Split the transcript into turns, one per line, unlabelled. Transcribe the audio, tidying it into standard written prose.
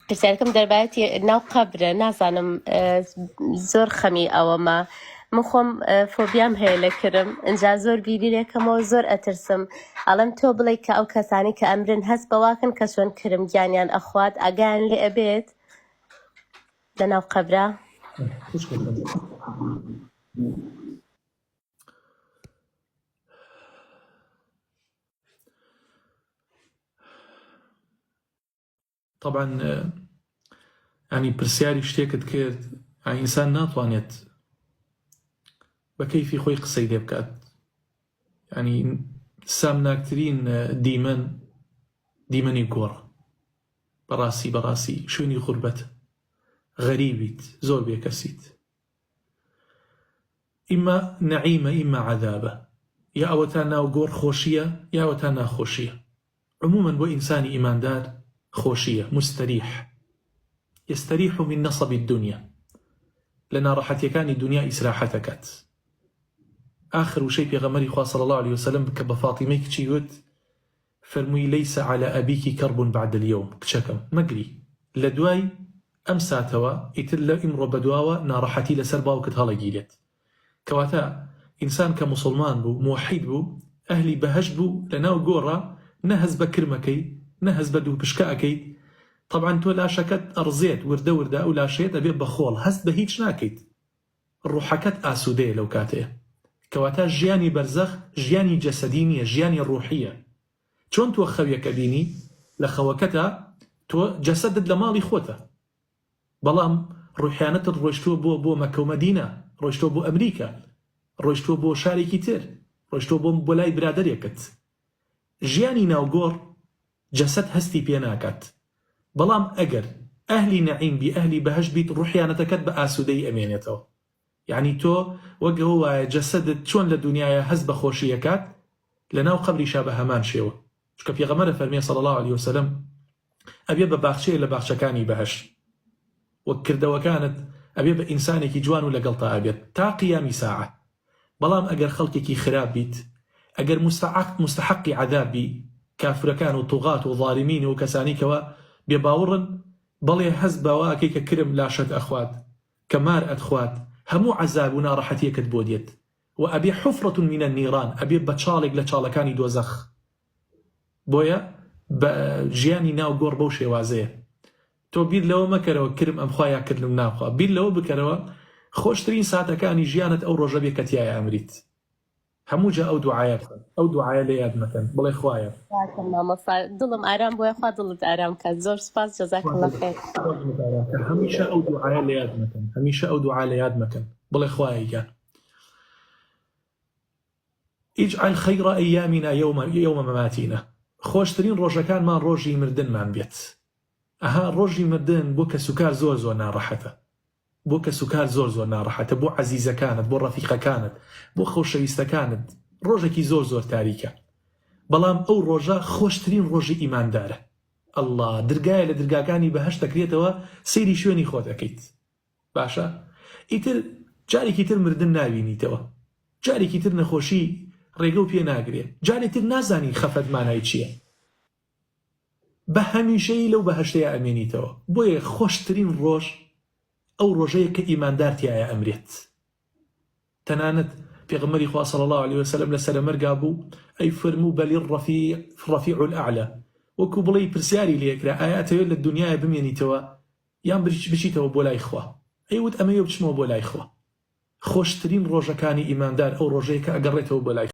پرسیارەکەم دەربارەتی ناو قەبرە نازانم زۆر خەمی ئەوەمە من خۆم فۆبیام هەیە لە کرم ئەجا زۆر بیریرێکەمەوە زۆر ئەترسم ئەڵێم تۆ بڵێ کە ئەو کەسانی کە ئەمرن هەست بەواکن کە چۆن کرم گیانیان ئەخوات ئەگەیان لێ ئەبێت لە ناو قەبرە.
طبعا يعني پرسیاری شتێکت کرد ئینسان ناتوانێت بە کەیفی خۆی قسەی لێ بکات. يعني سامناکترین دیمەنی گۆڕ بەڕاستی شوێنی غوربەت غەریبیت زۆر بێکەسیت ئیمە نەعیمە ئیمە عەذابە یا ئەوەتا ناو گۆڕ خۆشیە یا ئەوەتا ناخۆشیە. عموما بۆ ئینسانی ئیماندار خۆشیە مستەریح يستريح من نصب الدنيا لنا راحتيكاني دنيا إسراحتكات. آخر شيء بيغمري خواه صلى الله عليه وسلم كب فاطمة كتشيوت فرمي ليس على أبيك كرب بعد اليوم كشكم مقري لدواي أمساتوا إتلا إمرو بدواوا نارحتي لسربا وكتهالا جيلت كواتا إنسان كمسلمان بو موحيد بو أهلي بهج بو لناو قورا نهز بكرمكي نهز بدو بشكاكي. طبعا تو لا شكت أرزيت ورده أو لا شيء أبي بخول هست بهيج ناكيد الروحكت آسودية لو كاتيه كواتا جياني برزخ جياني جسدينية جياني الروحية چون تو خويك بيني لخوكتا تو جسدد لمالي خوتا بلام روحيانت روشتو بو مكة ومدينة روشتو بو أمريكا روشتو بو شاري كتير روشتو بو بولاي برادر يكت جياني ناوغور جسد هستي بيناكت بلام أجر أهلي نعيم بي أهلي بهج بيت روحيانتكت بآسودي أمينيتو. يعني تو وجهه جسدت شون للدنيا هز بخوشيكات لناو قبري شابه همان شيوه شكا في غمرة فرمية صلى الله عليه وسلم أبي بباخشي لباخشكاني بهش وكردوا كانت أبي بإنسانك جوان ولا قلطة أبيض تا قيام ساعة. بلام أجر خلقك خراب بيت أجر مستحقي عذاب بي كافر كانوا طغاة وظالمين وكسانيك بيباورن بلي حزب واكيك كرم لاشت أخوات كمار أدخوات همو عذاب ونارحتي كتبوديت وأبي حفرة من النيران أبي بتشالق لتشالكاني دوزخ بويا بجياني ناو قور بوشي وازيه تو بيد لو مكروا كرم أم خوايا كرم ناوخوا بيد لو بكروا خوشترين ساعة كاني جيانت أو رجبي كتيايا أمريت همو جا أو دعايا لياد مثلا بڵێ خوایە
دڵم ئارام بۆیە خوا دڵت ئارام کات زۆر سپاس جەزاک الله خێر.
هەمیشە ئەو دوعاە لە یاد مەکەن هەمیشە ئەو دوعا لە یاد مەکەن بڵێ خوایە اجعل خير أيامنا يوم مماتنا خۆشترین ڕۆژەکانمان ڕۆژی مردنمان بێت. ئەها ڕۆژی مردن بۆ کە سوکار زۆر ناڕەحەتە بۆ کە سوکار زۆر ناڕەحەتە بۆ عەزیزەکانت بۆ ڕەفیقەکانت بۆ خۆشەویستەکانت ڕۆژێکی زۆر تاریکە بەڵام ئەو ڕۆژە خۆشترین ڕۆژی ئیماندارە. ئەڵڵا درگایە لە درگاکانی بەهەشت دەکرێتەوە سەیری شوێنی خۆت دەکەیت باشە ئیتر جارێکی تر مردن ناوینیتەوە جارێکی تر نەخۆشی ڕێگە و پێ ناگرێت جارێکی تر نازانی خەفەت مانای چییە بە هەمیشەی لەو بەهەشتەیە ئەمێنیتەوە. بۆیە خۆشترین ڕۆژ ئەو ڕۆژەیە کە ئیماندارتیایە ئەمرێت. تەنانەت پێغەمبەری خوا صلی الله عليه وسلم لەسەر مەرگا بوو ئەی فەرموو بەلی الرەفیع الأعلى وەکو بڵێ پرسیاری لێکرا ئایا ئەتەوێت لە دنیاە بمێنیتەوە یان بچیتەوە بۆ لای خوا ئەیوت ئەمەوێ بچمەوە بۆ لای خوا. خۆشترین ڕۆژەکانی ئیماندار ئەو ڕۆژەیە کە ئەگەڕێتەوە بۆ لای